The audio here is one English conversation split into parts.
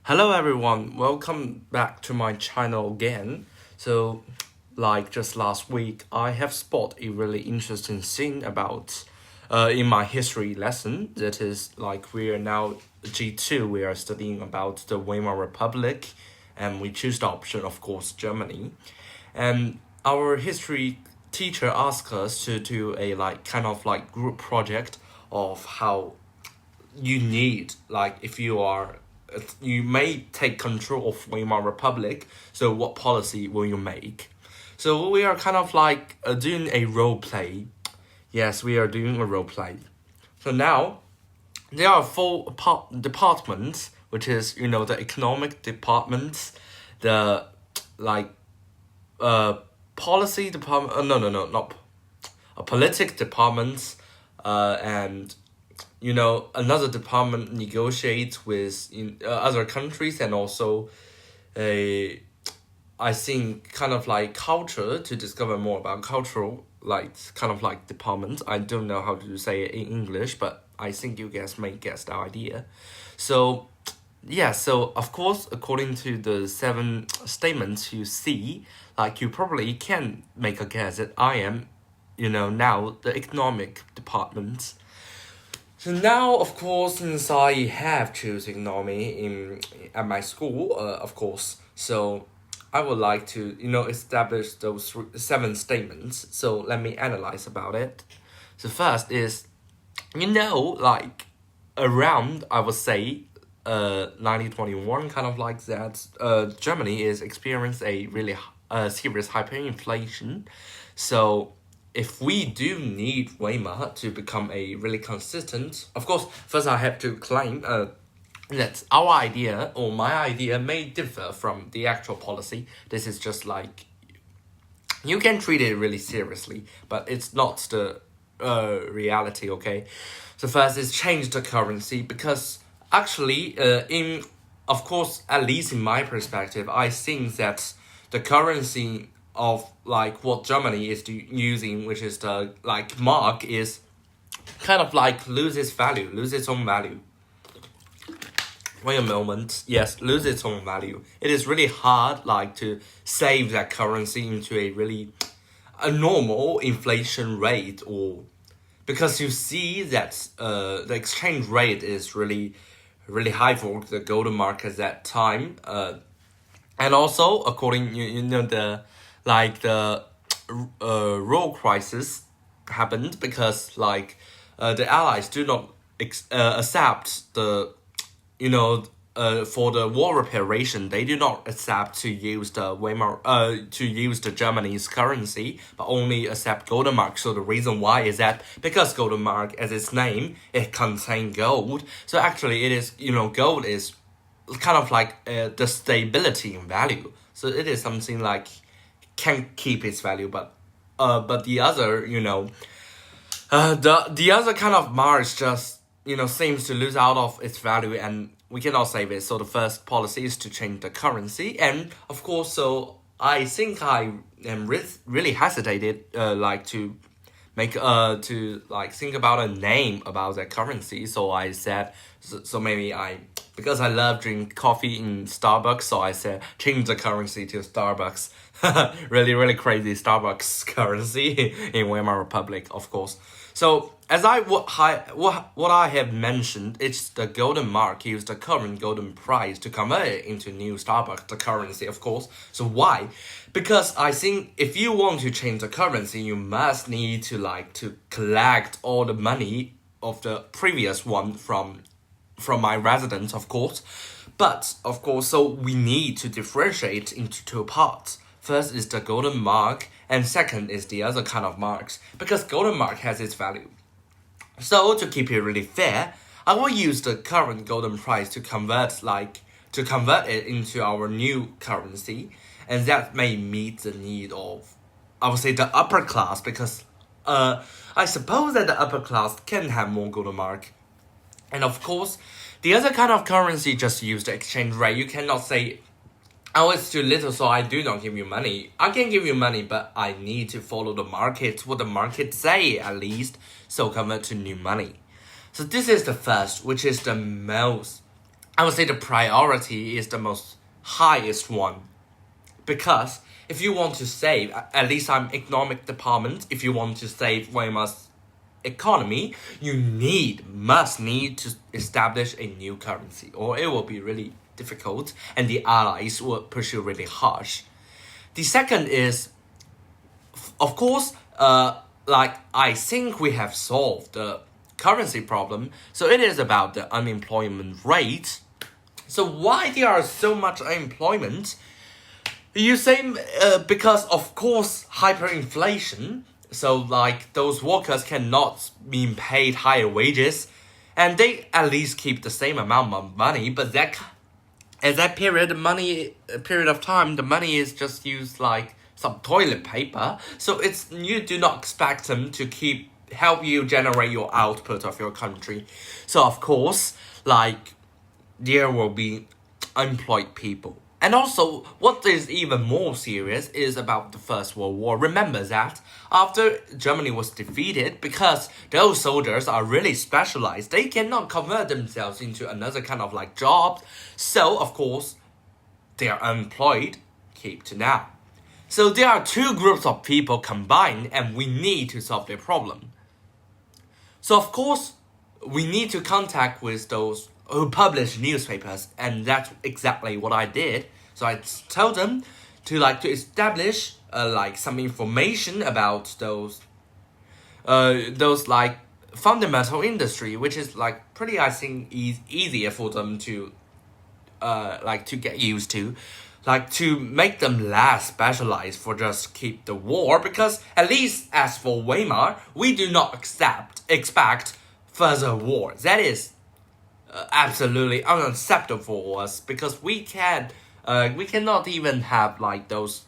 Hello everyone, welcome back to my channel again. Like just last week, I have spotted a really interesting thing about in my history lesson. That is like we are now G2, we are studying about the Weimar Republic, and we choose the option, of course, Germany. And our history teacher asked us to do a like kind of like group project of how you need like if you are you may take control of Weimar Republic. So what policy will you make? So we are kind of like doing a role play. Yes, we are doing a role play. So now there are four departments, which is the economic department, the like policy department. No, not a politics department, and another department negotiates with other countries, and also a I think kind of like culture to discover more about cultural like kind of like department. I don't know how to say it in English, but I think you guys may guess the idea. So yeah, so of course, according to the seven statements you see, like you probably can make a guess that I am, now the economic department. So now, of course, since I have chosen economy in at my school, of course, so I would like to establish those seven statements. So let me analyze about it. So first is, like around I would say, 1921, kind of like that. Germany is experiencing a really serious hyperinflation, so if we do need Weimar to become a really consistent, of course, first I have to claim that our idea or my idea may differ from the actual policy. This is just like, you can treat it really seriously, but it's not the reality, okay? So first is change the currency, because actually, of course, at least in my perspective, I think that the currency of like what Germany is using, which is the like mark, is kind of like lose its own value. Wait a moment. Yes, lose its own value. It is really hard like to save that currency into a normal inflation rate, or because you see that the exchange rate is really high for the golden mark at that time. And also according the rural crisis happened because the Allies do not accept the for the war reparation, they do not accept to use the Germany's currency, but only accept golden mark. So the reason why is that because golden mark, as its name, it contains gold. So actually, it is gold is kind of like the stability in value. So it is something like can keep its value, but the other the other kind of mark just seems to lose out of its value, and we cannot save it. So the first policy is to change the currency, and of course, so I think I am really hesitated like to make to like think about a name about that currency. So I said, so maybe because I love drink coffee in Starbucks, so I said change the currency to Starbucks. Really crazy Starbucks currency in Weimar Republic, of course. So as what I have mentioned, it's the golden mark use the current golden price to convert it into new Starbucks the currency, of course. So why? Because I think if you want to change the currency, you must need to collect all the money of the previous one from my residence, of course. But of course, so we need to differentiate into two parts. First is the golden mark, and second is the other kind of marks, because golden mark has its value. So to keep it really fair, I will use the current golden price to convert it into our new currency, and that may meet the need of, I would say, the upper class, because I suppose that the upper class can have more golden mark. And of course, the other kind of currency just use the exchange rate. You cannot say, oh, it's too little, so I do not give you money. I can give you money, but I need to follow the market, what the market say at least, so convert to new money. So this is the first, which is the most I would say the priority is the most highest one. Because if you want to save, at least I'm economic department, if you want to save Weimar's economy, you must need to establish a new currency, or it will be really difficult and the allies will push you really harsh. The second is, of course, I think we have solved the currency problem, so it is about the unemployment rate. So why there are so much unemployment? You say because of course hyperinflation, so like those workers cannot be paid higher wages, and they at least keep the same amount of money, but at that period of time, the money is just used like some toilet paper. So you do not expect them to help you generate your output of your country. So of course, like there will be unemployed people. And also, what is even more serious is about the First World War. Remember that after Germany was defeated, because those soldiers are really specialized, they cannot convert themselves into another kind of like job. So, of course, they are unemployed, keep to now. So there are two groups of people combined, and we need to solve their problem. So, of course, we need to contact with those who publish newspapers, and that's exactly what I did. So I told them to establish some information about those like fundamental industry, which is like pretty, I think, easier for them to to get used to, like to make them less specialized for just keep the war. Because at least as for Weimar, we do not expect further war. That is absolutely unacceptable for us, because we cannot even have like those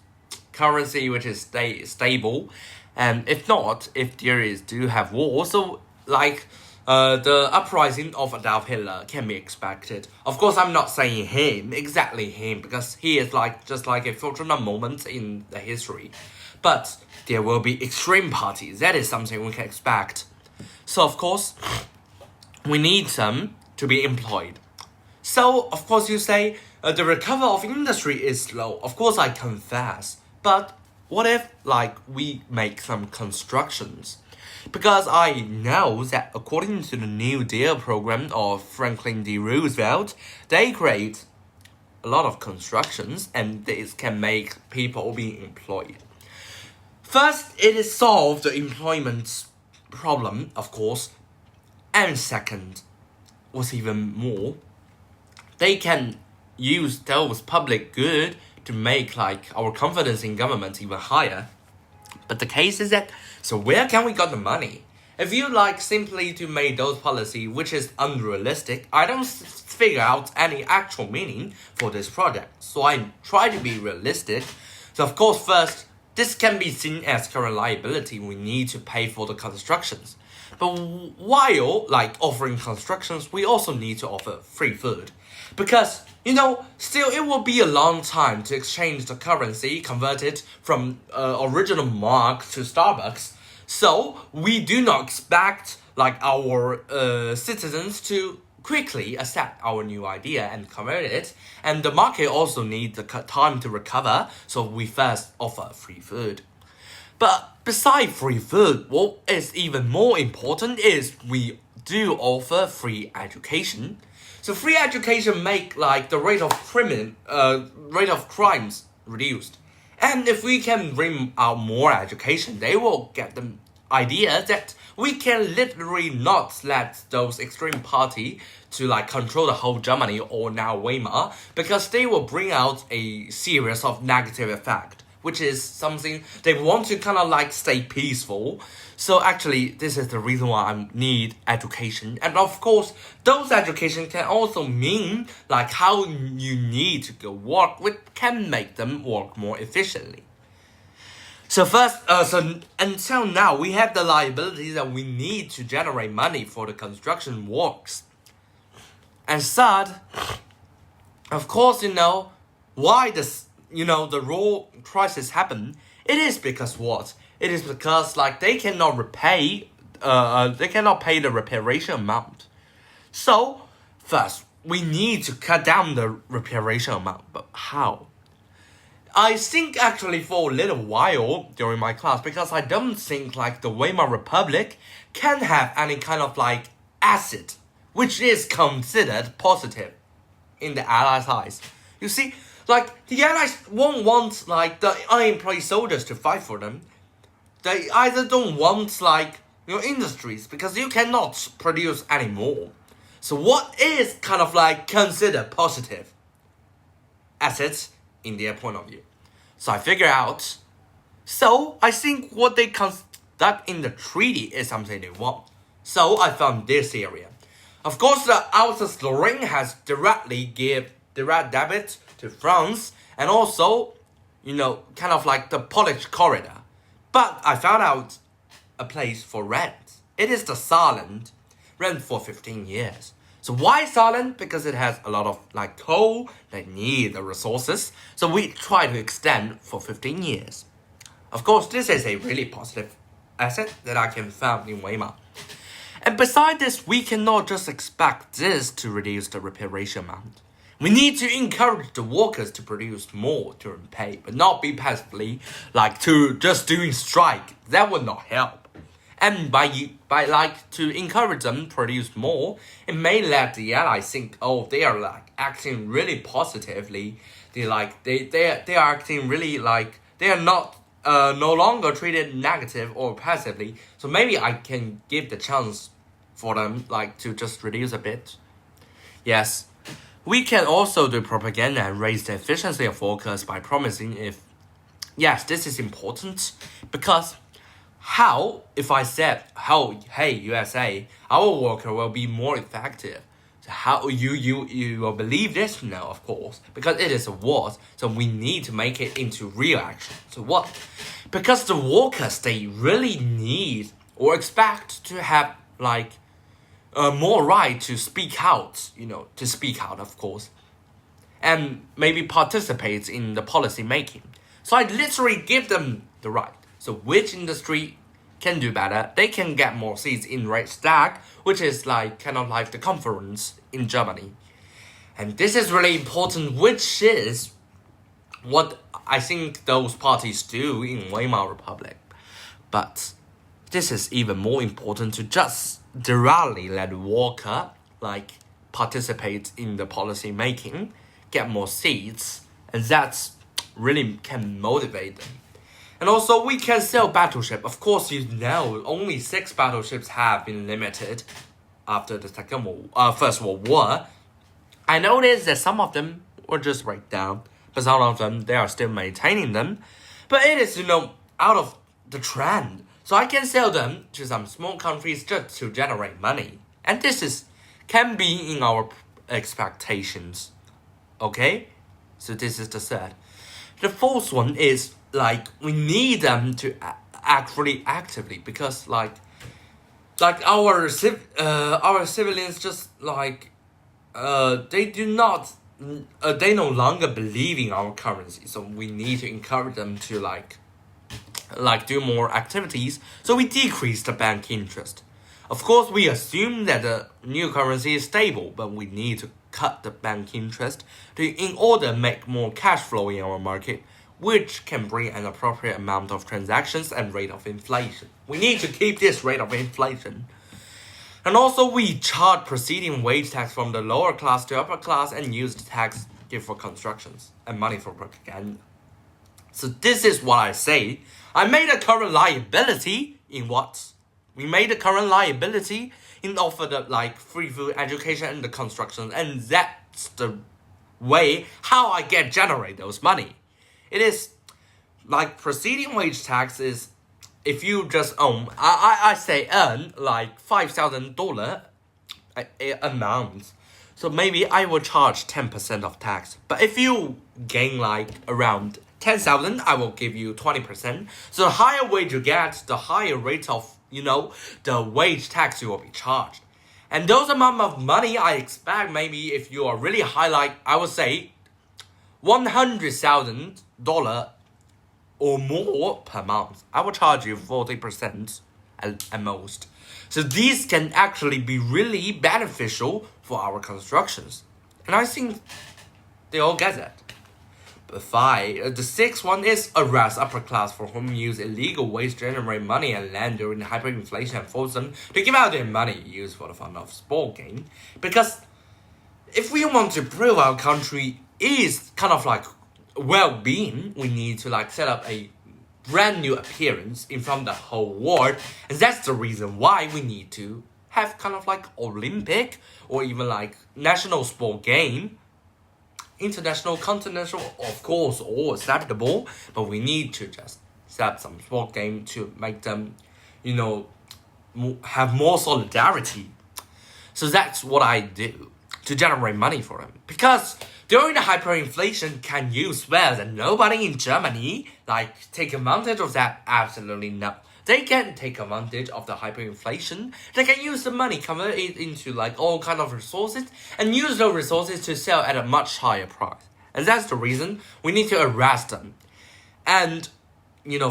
currency which is stable, and if there do have war, so like the uprising of Adolf Hitler can be expected. Of course, I'm not saying exactly him, because he is just like a fortunate moment in the history, but there will be extreme parties. That is something we can expect. So of course, we need them to be employed. So, of course, you say the recovery of industry is slow. Of course, I confess. But what if, we make some constructions? Because I know that according to the New Deal program of Franklin D. Roosevelt, they create a lot of constructions, and this can make people be employed. First, it is solve the employment problem, of course. And second, what's even more, they can use those public good to make our confidence in government even higher. But the case is that, so where can we get the money? If you simply to make those policy which is unrealistic, I don't figure out any actual meaning for this project. So I try to be realistic. So of course, first, this can be seen as current liability. We need to pay for the constructions. But while offering constructions, we also need to offer free food. Because, still it will be a long time to exchange the currency converted from original mark to Starbucks. So we do not expect our citizens to quickly accept our new idea and convert it. And the market also needs the time to recover. So we first offer free food. But besides free food, what is even more important is we do offer free education. So free education make the rate of crimes reduced. And if we can bring out more education, they will get the idea that we can literally not let those extreme party to control the whole Germany or now Weimar, because they will bring out a series of negative effect, which is something they want to kind of stay peaceful. So actually, this is the reason why I need education. And of course, those education can also mean how you need to go work, which can make them work more efficiently. So first, so until now, we have the liability that we need to generate money for the construction works. And third, of course, why this, the raw crisis happened. It is because what? It is because they cannot pay the reparation amount. So first, we need to cut down the reparation amount. But how? I think actually for a little while during my class, because I don't think like the Weimar Republic can have any kind of like asset which is considered positive in the Allies' eyes. You see, like the Allies won't want like the unemployed soldiers to fight for them. They either don't want like industries because you cannot produce anymore. So what is kind of like considered positive assets in their point of view? So I figure out. So I think what they conduct in the treaty is something they want. So I found this area. Of course, the Alsace-Lorraine has directly give direct debit to France and also, kind of like the Polish corridor. But I found out a place for rent. It is the Saarland, rent for 15 years. So why Saarland? Because it has a lot of like coal, they need the resources. So we try to extend for 15 years. Of course, this is a really positive asset that I can find in Weimar. And besides this, we cannot just expect this to reduce the reparation amount. We need to encourage the workers to produce more to earn pay, but not be passively like to just doing strike. That would not help. And by like to encourage them to produce more, it may let the Allies think, oh, they are like acting really positively. They are acting really like they are not no longer treated negative or passively. So maybe I can give the chance for them like to just reduce a bit. Yes. We can also do propaganda and raise the efficiency of workers by promising yes, this is important, because if I said, hey, USA, our worker will be more effective. So how you will believe this? No, of course, because it is a war, so we need to make it into real action. So what? Because the workers, they really need or expect to have like more right to speak out, of course, and maybe participate in the policy making. So I literally give them the right. So which industry can do better? They can get more seats in Reichstag, which is like kind of like the conference in Germany. And this is really important, which is what I think those parties do in Weimar Republic. But this is even more important to just directly let the worker like participate in the policy making, get more seats, and that's really can motivate them. And also we can sell battleship. Of course, only 6 battleships have been limited after the First World War. I noticed that some of them were just break down, but some of them they are still maintaining them. But it is out of the trend. So I can sell them to some small countries just to generate money. And this can be in our expectations. Okay? So this is the third. The fourth one is like we need them to act really actively, because like our civilians just like they no longer believe in our currency. So we need to encourage them to like do more activities, so we decrease the bank interest. Of course, we assume that the new currency is stable, but we need to cut the bank interest in order to make more cash flow in our market, which can bring an appropriate amount of transactions and rate of inflation. We need to keep this rate of inflation. And also, we charge preceding wage tax from the lower class to upper class and use the tax given for constructions and money for propaganda. So this is what I say. I made a current liability in what? We made a current liability in offer the like free food, education, and the construction, and that's the way how I generate those money. It is like preceding wage tax is if you just I say earn like $5,000 amount, so maybe I will charge 10% of tax. But if you gain like around 10,000, I will give you 20%. So the higher wage you get, the higher rate of, the wage tax you will be charged. And those amount of money I expect maybe if you are really high, like I would say $100,000 or more per month, I will charge you 40% at most. So these can actually be really beneficial for our constructions. And I think they all get that. But the sixth one is arrest upper class for whom use illegal ways to generate money and land during hyperinflation and force them to give out their money used for the fun of sport game. Because if we want to prove our country is kind of like well-being, we need to like set up a brand new appearance in front of the whole world. And that's the reason why we need to have kind of like Olympic or even like national sport game. International, continental, of course, all acceptable, but we need to just set some sport game to make them, have more solidarity. So that's what I do to generate money for them. Because during the hyperinflation, can you swear that nobody in Germany take advantage of that? Absolutely no. They can take advantage of the hyperinflation. They can use the money, convert it into all kind of resources, and use those resources to sell at a much higher price. And that's the reason we need to arrest them. And,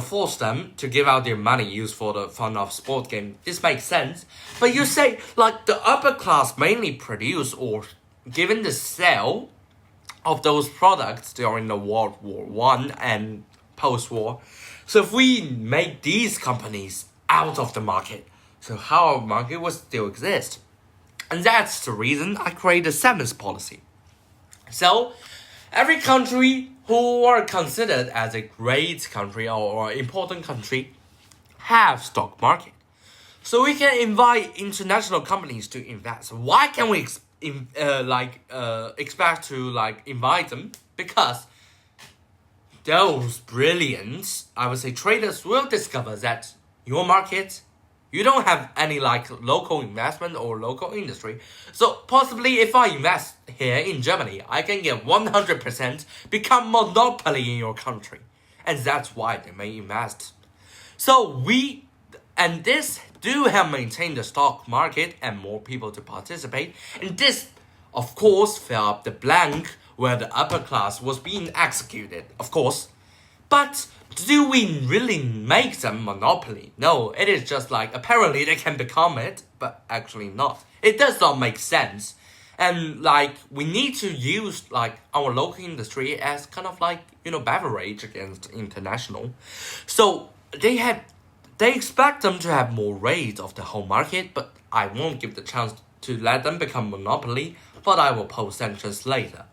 force them to give out their money used for the fun of sport game. This makes sense. But you say, the upper class mainly produce or given the sale of those products during the World War I and post-war. So if we make these companies out of the market, so how our market will still exist? And that's the reason I created the seventh policy. So every country who are considered as a great country or important country have stock market. So we can invite international companies to invest. Why can we expect to invite them? Because those brilliant, I would say, traders will discover that your market, you don't have any local investment or local industry. So possibly if I invest here in Germany, I can get 100% become monopoly in your country. And that's why they may invest. So this do help maintain the stock market and more people to participate. And this, of course, fill up the blank where the upper class was being executed, of course. But do we really make them monopoly? No, it is just apparently they can become it, but actually not. It does not make sense. And we need to use our local industry as kind of beverage against international. So they expect them to have more rate of the whole market, but I won't give the chance to let them become monopoly, but I will post sanctions later.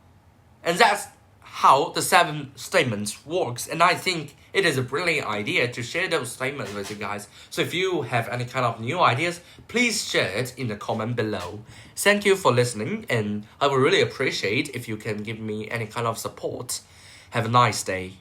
And that's how the 7 statements works. And I think it is a brilliant idea to share those statements with you guys. So if you have any kind of new ideas, please share it in the comment below. Thank you for listening, and I would really appreciate if you can give me any kind of support. Have a nice day.